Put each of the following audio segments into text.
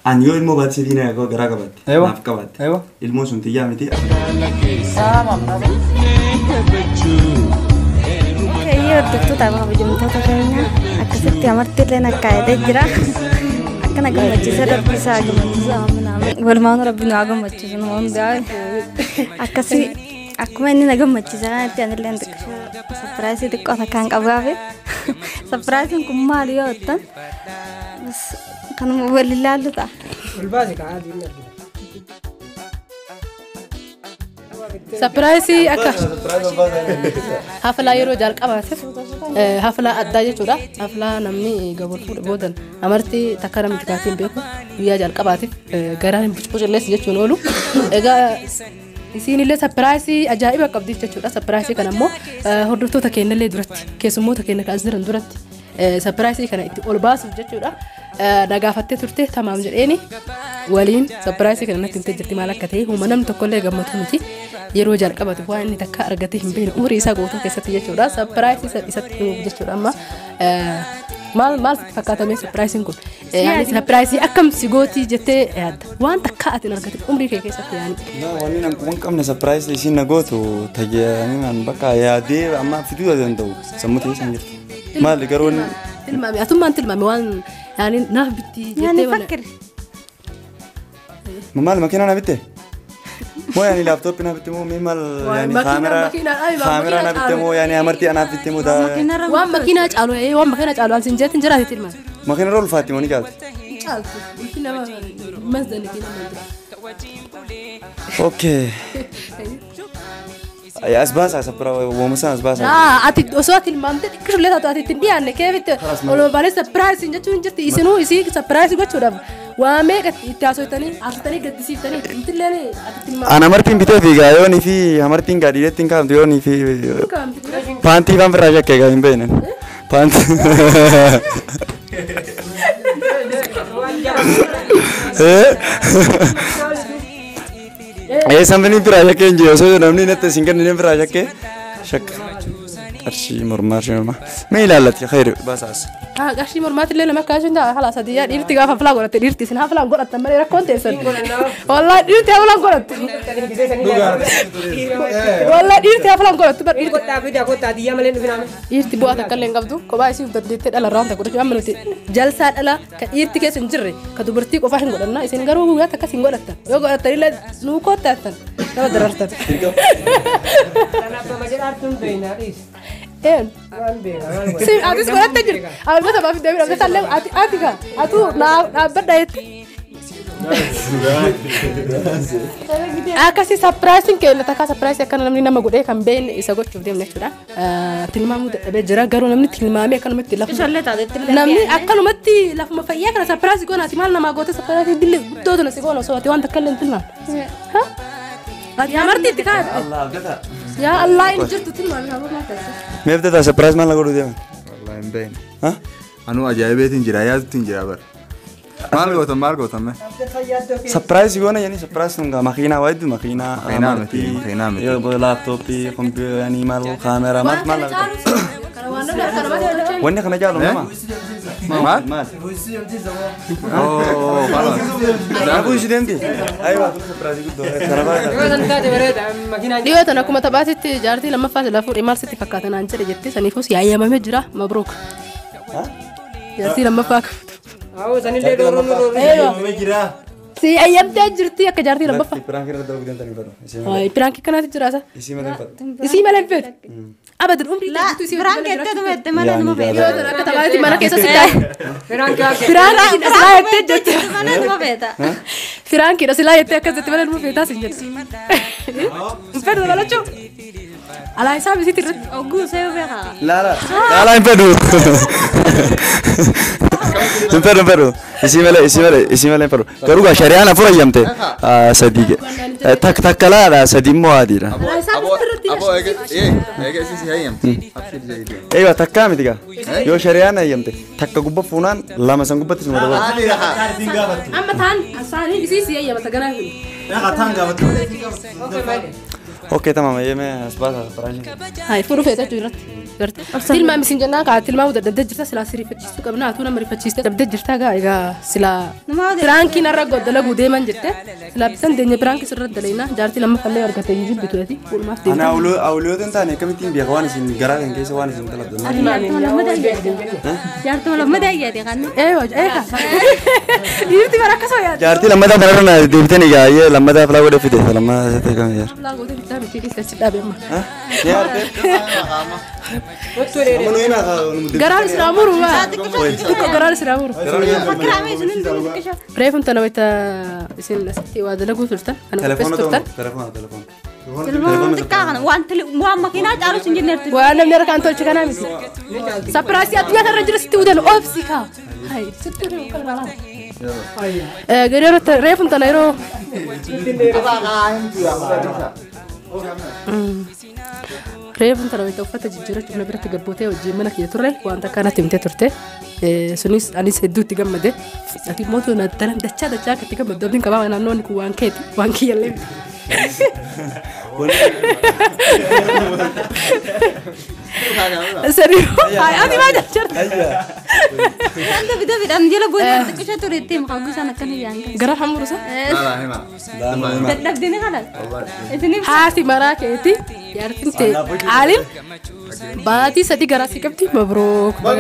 An yoo ilmoo baate sidii na yoo garaa qabatte. Naaf qabatte. Ilmoo sun xiyyaa miti. Yoo hordoftoota kabajamtoota keenya akkasitti amartiillee nakkaa'ee jira. Akkana gammachiisa rabbisaa gammachiisa amanaame. Walumaan rabbi nu haa gammachiisu nama hundaa. Akkasii akkuma inni na gammachiisa kanatti anillee xiqqoo sapiraayisii xiqqoo takkaan qabaafe. Sapiraayisiin kun maali yoo ta'an kanuma wal ilaallu ta'a. Sapiraayisii akka haflaa yeroo jalqabaatiif haflaa addaa jechuudha. Haflaa namni gabaabuu boodan amartii takka namni kaatiin beeku guyyaa jalqabaatiif garaan bucbucillees jechuun oolu. Egaa isinillee sapiraayisii ajaa'iba qabdi jechuudha. Sapiraayisii kana immoo hordoftoota keenyallee duratti keessummoota keenya kan jiran duratti sapiraayisii kana itti ol baasuuf jechuudha. Nagaafattee turte tamaam jedheeni waliin sapiraayisii kana natti himtee jirti maal akka ta'e humna namni tokkollee gammatu miti. Yeroo jalqabatu waan inni takka argatee hin beekne umurii isaa guutuu keessatti jechuudha. Sapiraayisii isatti himuuf jechuudha amma maal fakkaatamee sapiraayisiin kun sapiraayisii akkam si gootii jettee yaadda waan takka ati argate umurii kee keessatti yaani. Wanni nan kun qabne sapiraayisii isiin na gootu tajaajilanii bakka yaadee amma fiduu danda'u sammuu ta'ee jirti. Maali garuu tilmaame atummaan tilmaame waan yaani naaf bitti jettee fakkiri. Maal makiinaa na bitte? Moo yaani laaptooppii na bitte moo maal yaani kaameraa na bitte moo yaani amartii ana bitte moo waan makiinaa caalu ansin jeetin jiraate tilmaame. Makiinaa rool faatti moo ni caalti? Caalti nama masdani Okay. Asbaasa sapra womusa asbaasa. Ati osoo tilmaamte dhikkisulee taatu ati ittiin dhiyaanne keefitti olobaalee sapiraayisiin jechuun jirti isinuu isii sapiraayisii gochuudhaaf waa meeqa itti haasofitanii gaddisiiftanii intillee ati tilmaamte. Ana amartiin bitee fiigaa yoonii fi amartiin gaadhiiletti hin kaa'amtu yoonii fi paantii waan birraa shakkee gaa hin beekne. Paantii. Sampai biraa shakkee hin jiru osoo namni natti isin kennu biraa shakkee shakka qarshii mormaa mee ilaallatti khayri baasaas. Qarshii mormaatillee nama kaasuu hin ta'a haala sadiyyaa dhiirti gaafa haflaa godhatte dhiirti isin haflaan godhattan malee rakkoon teessan. Wallaahi dhiirti haflaan godhattu. Wallaahi dhiirti haflaan godhattu bar dhiirti bu'aa takka illee hin qabdu kophaa isii dandeettee dhala irraa wanta godhachuu amma nuti jalsaa dhala kan dhiirti keessa hin jirre kan dubartii qofaa hin godhanna isin garuu guyyaa takkas hin godhattan yoo godhattan illee nuu koottaattan nama darartan. Atis godhatte jirti. Albata baafii deebiin abdata illee ati kan atu dhaabbadha jetti. Akkasii sapiraayisiin keenya takka sapiraayisii akkana namni nama godhee kan beekne isa gochuuf deemne jechuudha. Tilmaamuu dadhabee jira garuu namni tilmaamee akkanumatti namni akkanumatti lafuma fayyaa kana sapiraayisii goonaati maal namaa goote sapiraayisii billee guddoo tuna si goona osoo ati waan takka illee hin tilmaamne. Ati amartii itti kaa'ate. Yaa Allah in jirtu tilmaamee haa godhaa. Mee bitata sapiraayisii maal na godhuu deeman? Wallahi hin beekne. Anuu ajaa'ibeetiin jira yaatuutiin jira bara. Maal gootan Surprise goona yani surprise nunga makiinaa waydu makiinaa miti yoo laptooppii kompiitara yani maal kaamera maal wanni kana jaalu nama maal oh maal aku isi demti aywa surprise guddo kana dhiyoo tana akkuma taphaatitti jaartii lammaffaa lafuudhe maal sitti fakkaatan aan jedhe jettee saniifus yaayamamee jira mabruuk jaartii lammaffaa Aku sana lihat dorong. Si ayam dia jerti aku jarti lembab. Pirang kira tahu kita tadi baru. Oh, pirang kita nanti cerasa. Isi malam pet. Apa tu umri itu isi pirang kita tu mete mana nama beta. Kata mana di mana kisah sih? Pirang sila itu jerti mana nama beta. Pirang kita sila itu aku jerti mana nama beta sih jerti. Pet mana lucu? Alai sahaja sih tidur. Ogu saya berha. Lala impedu. Impedu. Isi malam impedu. Garuga syariah na pura yamte. Sadige. Tak kala ada sadimmo adira. Abo ege sisi hayam. Ewa tak kami tiga. Yo syariah na yamte. Tak kagubba funan lama sanggubat semua dapat. Amma tan asani isi hayam tagana. Ya katan gabat. Oke tamam ya me asbas perasaan. Hai furu feta jurat. tilmaami sin jennaa kaa tilmaamu dadhabdee jirta silaa si rifachiisuu qabna atuu nama rifachiiste dadhabdee jirta gaa egaa silaa piraankiin irra dalaguu deeman jette silaa bisan deenya piraankiis irra dalayna jaartii lamma fallee argate iyyuu bituuti walumaaf deemta. Ana awuliyootiin taane akkamittiin beeka waan isin garaa kan keessa waan isin talabdan. Jaartii lammadaa ayyaate kan. Dhiirti bara akkasoo yaadde. Jaartii lammadaa kanarra deebitanii egaa lammadaa filaa godhe fide lammadaa ta'e kan yaar. Laa godhe bitaa miti keessatti dhaabemma. Garaan siraamuru waa. Xiqqoo garaan siraamuru. Reefun tana wayita isin asitti waa dalaguu turtan. Telefoona turtan. telefoona. Telefoon xiqqaa kana waan makiinaa caalus hin jenneerti. Waan namni harkaan tolche kanaa miti. Sapiraasii addunyaa kanarra jira sitti udan oobsi kaa. Hayi sitti udan kalmaalaa. Gariiroo reefun tana yeroo. Reefun tana wayita uffata jijjiirachuuf na biratti gabbootee wajjin mana kiyya turre wanta akkanatti himtee turte. Sunis anis hedduutti gammade. Ati mootuu na daran dachaa akkatti gammadu abdiin qabaa naannoon kun waan keeti waan kiyyallee. Serius? Ati mana cerita? Tante bida anjela boleh kita tuh tim kagu sana kan yang. Gerak kamu rusak? Dadap dini kan? Ini hati marah keti. Biar tinte alim. Berarti sedih gerak sikap ti mabruk. Wow.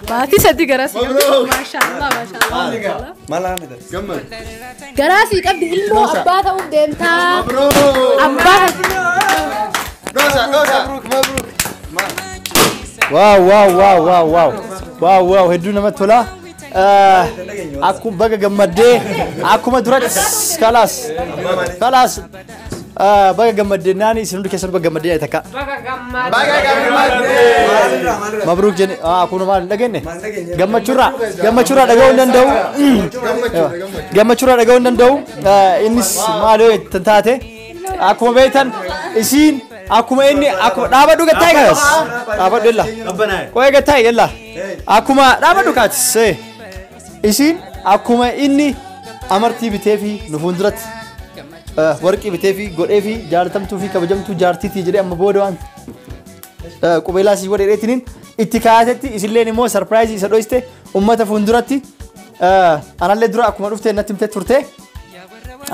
Berarti sedih gerak sikap ti. Masya Allah, masya Allah. Malah ada. Gambar. Gerak sikap di ilmu abah tahu denta. Abah. Gosa. Mabruk. Wow, hedduu namatti tola. Akkuma baga gammaddee akkuma duratti kalaas baga gammaddee naani isin hundi keessan baga gammaddee takka. Mabruuk jenni akkuma maal dhagenne gammachuurraa dhaga'uu danda'u. Gammachuurraa dhaga'uu danda'u innis maal yoo taate akkuma beektan isiin akkuma inni akkuma dhaabadhu gattaa eegalas dhaabadhu illa qo'ee gattaa eegalla akkuma dhaabadhu kaatis isiin akkuma inni amartii bitee fi nu fuulduratti warqii bitee fi godhee fi jaalatamtuu fi kabajamtuu jaartiitii jedhee amma booda waan qubeelaa si godhee dheetiniin itti kaayatetti isilleen immoo sarpiraayizii isa dho'iste ummata fuulduratti anallee dura akkuma dhuftee natti himtee turte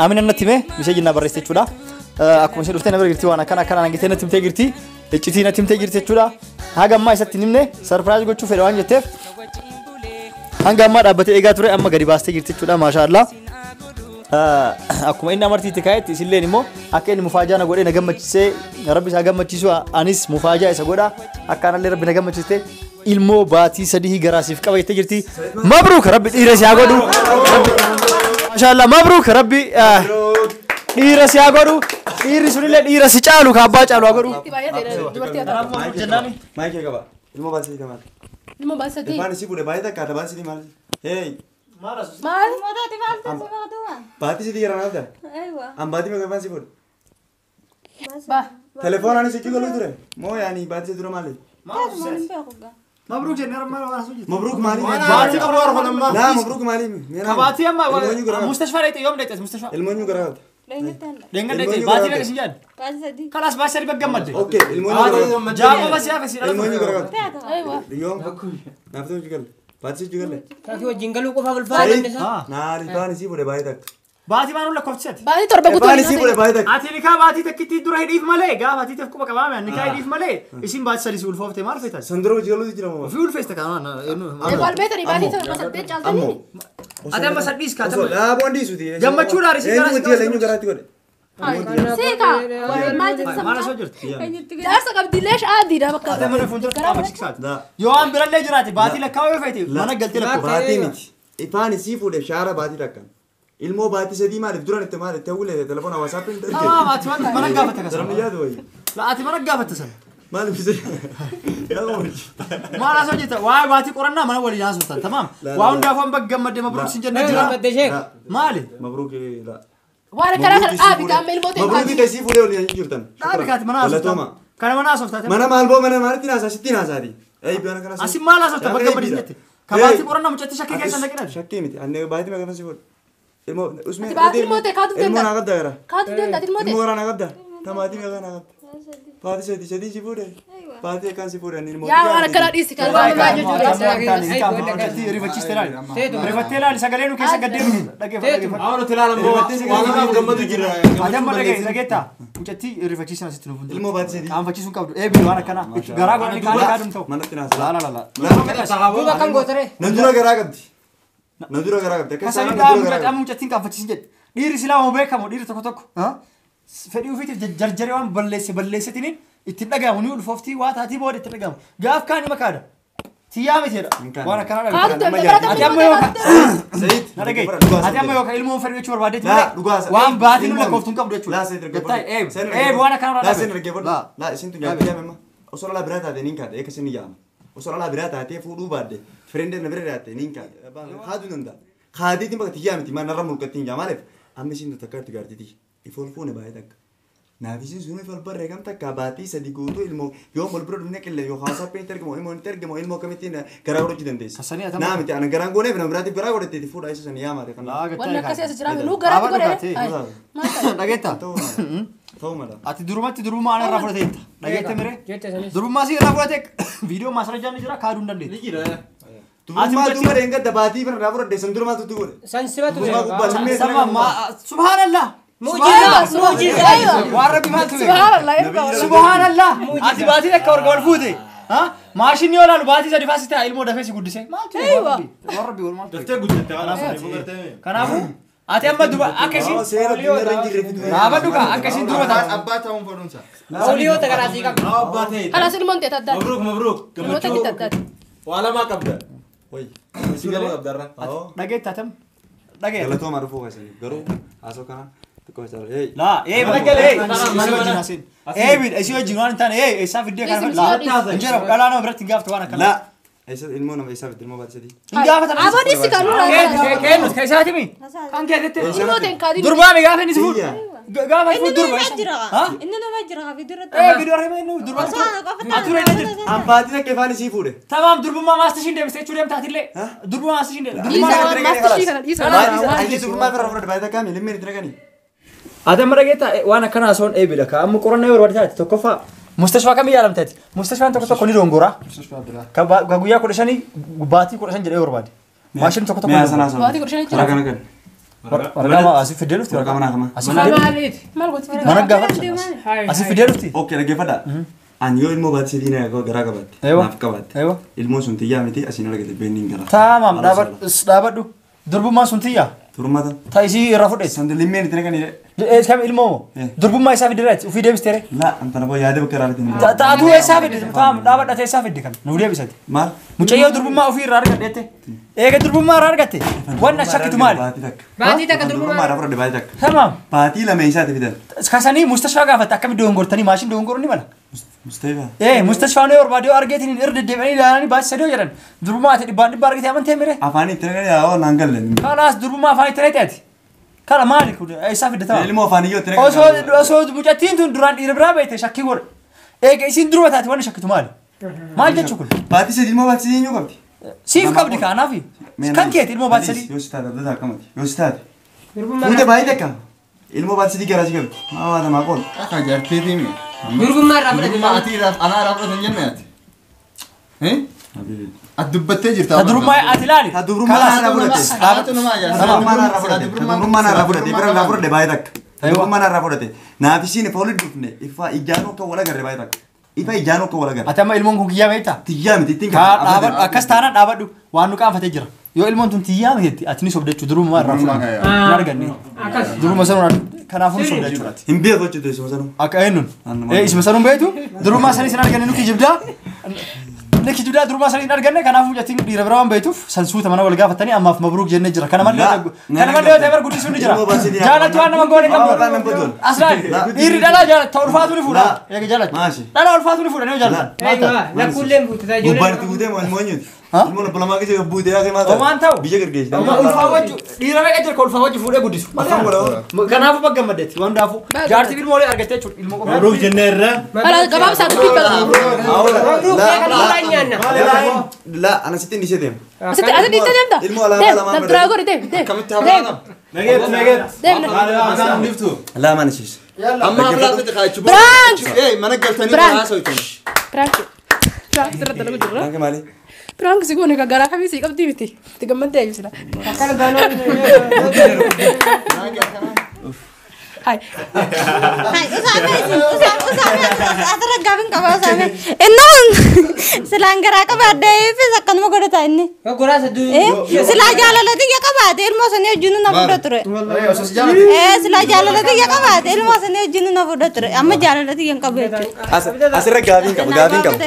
amina natti hime mishee jinnaa barreesse jechuudha. Akkuma ishee dhuftee nama girtii waan akkana nangitee natti himtee girtii iccitii natti himtee girtii jechuudha. Haga ammaa isatti himne sarpiraayiz gochuu fedha waan jetteef hanga ammaa dhaabbatee eegaa ture amma gadi baastee girtii jechuudha maashaallah. Akkuma inni amartii itti kaayetti isilleen immoo akka inni mufaajaa na godhee na gammachiisee rabbi isaa gammachiisu anis mufaajaa isa godha akka anallee rabbi na gammachiiste ilmoo baatii sadii garaasiif qaba jettee jirti. Mabruuk rabbi dhiira si haa godhu. Maashaallah mabruuk rabbi dhiira si haa godhu. Dhiirri sunillee dhiira si caalu kaabbaa caalu haa godhu. Maayikee qaba. Ilmoo baasii qaba. Ilmoo baasii. Ilmaan isii fuudhee baay'ee takkaata baasii ni maal? Hey. Maal? Baati si diiran alta. Am baati me kapan si fuudhe? Ba. Telefoonaan si kigalu ture. Moo yaani baati si dura maali? Mabruuk jenna maal waan asuu jirti. Mabruuk maali? Baati qabu warra kanamma. Naa mabruuk maali? Kabaati amma mustashfaa dheete yoom dheete mustashfaa. Ilmoon garagalta. Dengar dheete baati dheete si jaad. Kalas baasi sadi baggammadde. Okay, ilmoon garagalta. Jaaba basi hafe si dhala. Ilmoon garagalta. Yoom? Naaftuu jigalle. Baati si jigalle. Kaki wajjin galuu qofa bulfaa. Naari baani si fuudhee baay'ee takka. Baati maanu lakkoofsati. Baati torba guutuu. Baani si fuudhee baay'ee takka. Ati nikaa baati takkitti dura hidhiif malee gaafa ati takkuba qabaame nikaa hidhiif malee isin baati sadi si ulfoofte maal feetas. Sandura jigalu jira moo. Fi ulfeesta kana Wal beetani baati torba saddeet caaltanii. Ati amma sadhiis kaata. Laa boondii suuti. Gammachuudhaan isin gara si eenyu garaatti godhe. Seeka. Maal jettu maal asoo jirti. Jaarsa qabdiillee shaadiidha bakka. Ati mana fuuldura qaama shiksaati. Yoo an birallee jiraate baati lakkaa'uu yoo feete mana galtee lakkoo. Baati miti. Ifaan isii fuudhee shaara baati takkan. Ilmoo baati sadii maaliif duran itti maaliif ta'uulee telefoona WhatsApp hin dargee. Ati mana gaafata kasan. Sarmi yaadu wayi. La ati mana gaafata san. Maaliif isee. Maal asoo jirta waa'ee baatii qorannaa mana waliin haasoftan tamaam. Waa hundaafuu an baggammadde mabruuk sin jennee jira. Maali? Mabruuk la. Waan karaa dhaabi gaamma ilmoo ta'e. Mabruuk isii fuudhee waliin jirtan. Dhaabi kaati mana haasoftan. Kana mana haasoftan. Mana maalboo mana maalitti naasaa sitti naasaati. Eeyyibiyaan akkana. Asin maal haasoftan baggammadde jetti. Kabaatii qorannaa mucatti shakkii keessan dhaqinaan. Shakkii miti. Annee baatii meeqa si fuudhe. Ilmoo usmee. Baatii ilmoo ta'e kaatu ilmoo naa qabda gara. Kaatu deemta ilmoo ta'e. Ilmoo gara naa qabda. Tamaatii meeqa naa qabda. Baati sadi si fuudhe. Baati akkaan si fuudhe inni Yaa waan akkana dhiisi kan waan maa jechuudha. Rifachiiste laali. Rifattee laali sagalee nu keessa gaddeemu. Dhaggeeffatu. Awwaala tilaalan boo waan namaaf gammadu jira. Adamma dhageetta. Mucatti rifachiisna asitti nuuf. Ilmoo baati sadi. Aanfachiisuun qabdu. Eebii waan akkana. Garaa godhanii kaadum ta'u. Manatti naasa. La. Duuba kan gootare. Nan dura garaa qabdi. Nan dura garaa qabdi. Kasanii dhaabuu mucattiin kaanfachiisin jedhe. Dhiirri silaa moo beekamu dhiirri tokko. Fedhii ofiitiif jarjaree waan balleessitiniin itti dhagahamu ni ulfooftii waa taatii booda itti dhagahamu. Gaaf kaan hima kaada. Tiyyaa miti jedha. Waan akkana dhagaa. Ati amma yookaan. Sayid. Na dhagaye. Ati amma yookaan ilmoo fedhii jechuu barbaadeetti malee. Waan baatiin ulla kooftuun qabdu jechuudha. Waan akkana dhagaa. Laa dhaggeeffadhu. Laa isin tun yaame. Osoo laa biraa taate niin kaadhe eekkas inni yaama. Osoo laa biraa taatee fuudhuu baadde firendee na bira taate niin kaadhe. Haaduu danda'a. Haadiitiin bakka tiyyaa miti manarra mulqattiin jaa maaliif amma isin takka itti gaartiti. Ifol fuune baay'ee takka. Naafisiin sun ifol barree kam takka baatii sadi guutuu ilmoo yoo wal bira dhufne qillee yoo haasaa peentti argamu ilmoo inni argamu ilmoo kamittiin garaa godhachuu dandeessa. Naa miti ana garaan gooneef na biraatti biraa godhatteeti fuudha isa sana yaamate kan. Wanni akkasii as jiraame nuu garaatti godhee. Dhageetta. Ta'uu mala. Ati durummaa ana irraa fudhateetta. Dhageette miree. Durummaa si irraa fudhate viidiyoo maasarajaan ni jira kaaduu hin dandeetti. Ni jira. Durummaa duuba deengadda baatii bira irraa fudhadhe san durummaa tutti godhe. San sibatu. Subhanallah. Mujiza. Waan rabbi maal ture? Subhanallah. Ati baatii akka warga wal fuute. Maashinni yoo laalu baatii sadi faasite ilmoo dafee si guddise. Maal ture? Waan rabbi wal maal ture? Daftee guddatte kanaaf. Kanaafuu ati amma duba akkasiin dhaabadhu ka akkasiin duba ta'a. Abbaa ta'uun fedhuunsa. Oliyoota garaasii qabdi. Abbaa ta'e. Kanas ilmoon ta'e adda. Mabruuk. Ilmoota gitta addaati. Waa lamaa qabda. Si gala qabdarra. Dhageettatam. Dhageetta. Galatooma dhufuu keessanii garuu haasoo kana xiqqoo isaa laa badaggalee isi wajjin waan hin taane eessaa fiddee kana laa injera dhalaa nama biratti hin gaafatu waan akkana. laa ilmoo nama eessaa fidde ilmoo baate sadii. Hin gaafatan. Aboodisi kan nurraa. Keenus keessaati mi? Kan keessatti. Ilmooteen kaadii. Durbaame gaafa inni si fuudhu. Gaafa inni durba. Inni nama jira fidirra. Bidoo argama inni durba. Ature inni jira. Ambaatiin akka ifaan isii fuudhe. Tamam durbummaa maastishiin deebiste jechuu deemtaatillee. Durbummaa maastishiin deebiste. Maastishiin kana dhiisa. Ayyi durummaa bira fudhate baay'ee takkaami limmeen itti naqanii. Ati amma dhageetta waan akkanaa soon eebila ka amma qorannaa yoo barbaade tokkoffaa mustashfaa kamii yaalamteeti mustashfaan tokko ni dongora ka guyyaa 15 baatii 15 jedhee barbaade maashin tokko baatii 15 jira kana kan warqama asii fidee dhufti warqama naa kama asii fidee Maaliiti. maal gooti mana gaafa asii fidee dhufti okay dhaggeeffadha ani yoo ilmoo baate sadii na garaa qabaatte naaf qabaatte ilmoo sun xiyyaa miti asiin argate beenniin gara tamam dhaabadhu durbummaan sun xiyyaa turmata taisii irraa fudhees san limmeen itti naqanii kam ilmoo durbummaa isaa fidireeti ufii deebistere laa antana boo yaada bakka raalatiin taatu isaa fidde tamam dhaabadhatee isaa fidde kan nu deebisati maal mucayyoo durbummaa ufii irraa argadheette eega durbummaa irraa argatte wanna shakkitu maali Baatii takka durbummaa irraa fudhadhe baay'ee takka tamam baatii lama isaati fidan kasanii mustashfaa gaafatte akkamitti dongortanii maashin dongoruu ni mala Mustafa mustashfaa yoo barbaadee argeetiin irra deebi'anii ilaalanii baasii sadii jedhan durbummaa ati dhibbaa argitee amantee mire afaan itti naqanii yaa naan galle kalaas durbummaa afaan itti naqeeti kala maali kun isaa fidde tamam ilmoo afaan iyyoo itti naqanii osoo mucattiin tun duraan dhiira biraa beekte shakkii godhe eega isiin durba taate wanni shakkitu maali maal jechuu kun baatii sadii ilmoo baatii sadii eenyu qabdi siif qabdi kaanaafi kan keeti ilmoo baatii sadii yoo si taate abdataa akkamati yoo si taate fuute baay'ee takka ilmoo baatii sadii garaasi qabdi maa waata maa qool Akka jaarteetii mi? Durgummaa irraa fudhate. Durgummaa ati anaa irraa fudhatan jenne ati. Ati dubbattee jirta. ta durummaa ati ilaali ta durummaa irraa fudhate Dhaabatu namaa jaarsa. durummaa irraa fudhate bira irraa fudhate baay'ee takka durummaa irraa fudhate naaf isiin ifa walitti dhufne ifa ijaanoo akka wal agarre baay'ee takka ifa ijaanoo akka wal agarre ati amma ilmoon kun kiyyaa beektaa tiyyaa miti ittiin dhaabadhu akkas taanaan dhaabadhu waan nu qaanfatee jira yoo ilmoon tun tiyyaa miti ati ni sobdachuu durummaa irraa fudhate hin arganne duruma sanuun kanaafuu ni sobdachuu hin beeku jechuudha isuma sanuu akka eenyuun isuma sanuun beektu durummaa sanis hin arganne nu kijibdaa Neki juda durma sani arganne kanaafuu jatiin dhiira biraa waan beektuuf sansuuta mana wal gaafatanii ammaaf mabruuk jennee jira kana malee ta'e guddisuun ni jira jaalatu waan nama goone qabdu asraan dhiirri dhalaa jaalatu ta'u ulfaatu ni fuudha eega jaalatu dhalaa ulfaatu ni fuudha ni jaalatu Lakkuulleen buutetaa ijoollee. gubbaatti guutee moonyuuti ilmoo lamaa keessa buutee yaa kemaa Omaan ta'u biyya gargeessi ulfaa wajju dhiira meeqa jira ka ulfaa wajju fuudhee guddisu kanaafuu baggammaddeetti waan daafuu jaartii ilmoolee argattee jechuudha ilmoo qofa Mabruuk jennee irra. Ala gabaabsaa dubbii bala. la ana sitti ni sedem Asitti dhiittee deemta. ilmoo alaa lama Deem, biraa godhi deem. Kamitti hafaadha? Nageet. Deem. Maal waan diftu? la man sis Amma haflaatti xiqqaachu. Prank! Mana galtanii Prank. baraa soitan. Prank. Prank sirriitti dalagu jirra. Prank maali? Prank si goone garaa kamii si qabdii miti. Itti gammaddee ayyuu sila. Akkana gaanoo. Hai. Hai, usame asirra gaafin qaba usame. Innoon silaan garaa qabaadde fis akkanuma godhata inni. Goraa saduu. Silaa jaalalati yaa qabaate ilmoo sanii wajjin na fudha ture. Silaa jaalalati yaa qabaate ilmoo sanii wajjin na fudha ture. Amma jaalalati yaa qabu jechuudha. Asirra gaafiin qaba.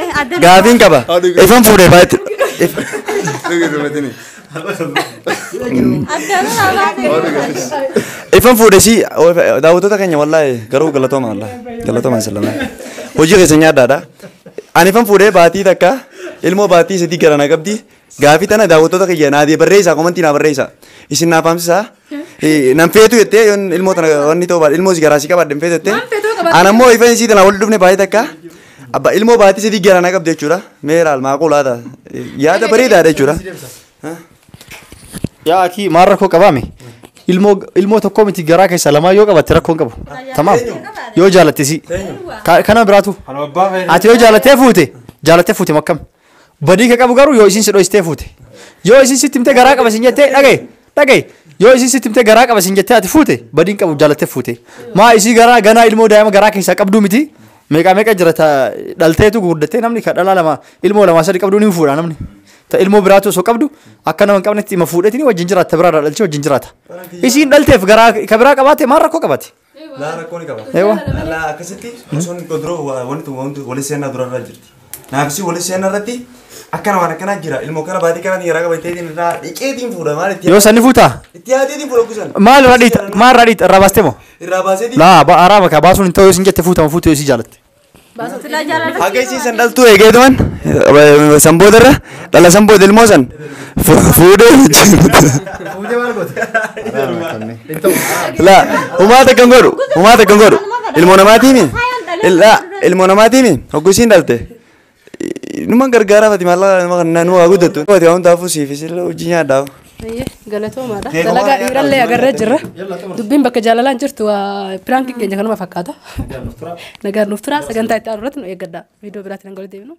Gaafiin qaba. Ifan fuudhee baay'ee. Ifan fuudhee si daawwattoota keenya wallaahi garuu galatooma wallaahi galatooma sallama. Hojii keessa nyaaddaadha. Ani ifan fuudhee baatii takka ilmoo baatii sadii gara na qabdi. Gaafii tana daawwattoota keenya naadii barreessaa komantii naa barreessaa. Isin naaf hamsisaa. Nan feetu jettee yoon ilmoo tana wanni ta'uu baadhe ilmoo si garaa si qabaadde feetu jettee. Ana immoo ifan isii tana wal dhufne baatii takka. Abba ilmoo baatii sadii gara na qabdi jechuudha. Meeraal maaqulaata. Yaada bareedaadha jechuudha. Yaa akii maal rakkoo qabaame? Ilmoo tokko miti garaa keessa lamaa yoo qabatte rakkoon qabu. Tamaam. Yoo jaalatte si. Kana biraatu. Ati yoo jaalattee fuute makkam. Badii ka qabu garuu yoo isin si dho'istee fuute. Yoo isin sitti himtee garaa qaba sin jettee dhagaye. Yoo isin sitti himtee garaa qaba sin jettee ati fuute badiin qabu jaalattee fuute. Maa isii garaa ganaa ilmoo daa'ima garaa keessaa qabduu miti. Meeqa jira dhalteetu gurguddattee namni ka dhalaa lama ilmoo lama sadi qabduu ni fuudha namni. Ta ilmoo biraatu osoo qabdu akka nama hin qabnetti ima fuudheetini wajjin jiraata biraa dhalchee wajjin jiraata. Isiin dhalteef garaa ka biraa qabaate maal rakkoo qabaate? Laa rakkoo ni qaba. Eewa. Laa akkasitti osoon duroo wanti walitti seenaa durarra jirti. Naafisi walitti seenaa irratti akkana waan akkanaa jira ilmoo kana baatii kana garaa qabateetiin irraa dhiqeetiin fuudha maal itti Yoo sanni fuutaa? itti yaadeetiin fuudha kusan. Maal irraa dhiita irraa baastee moo? Irraa baaseetiin. Laa araaba ka baasuun hin ta'u yoo isin jette fuutamu fuutu yoo isii jaalatte. Silaa jaalalati. Haga isiisan dhaltuu eegeetuman sanboodarra dhala sanboota ilmoo san fuudhee Fuutee maal goote? laa humaata kan godhu ilmoo namaatiimi ilmoo namaatiimi hoggisiin dhalte numa gargaaraafati maallaqa nu haa guddattu wati waan taafuu siifis hojii nyaadhaa. Galatoomaadha. Dalagaa dhiirallee agarree jirra. Dubbiin bakka jaalalaan jirtu waa piraankiin keenya kanuma fakkaata. Nagaan nuuf tura sagantaa itti aanu irratti nu eeggadha. Viidiyoo biraatiin hanga walitti deebinu.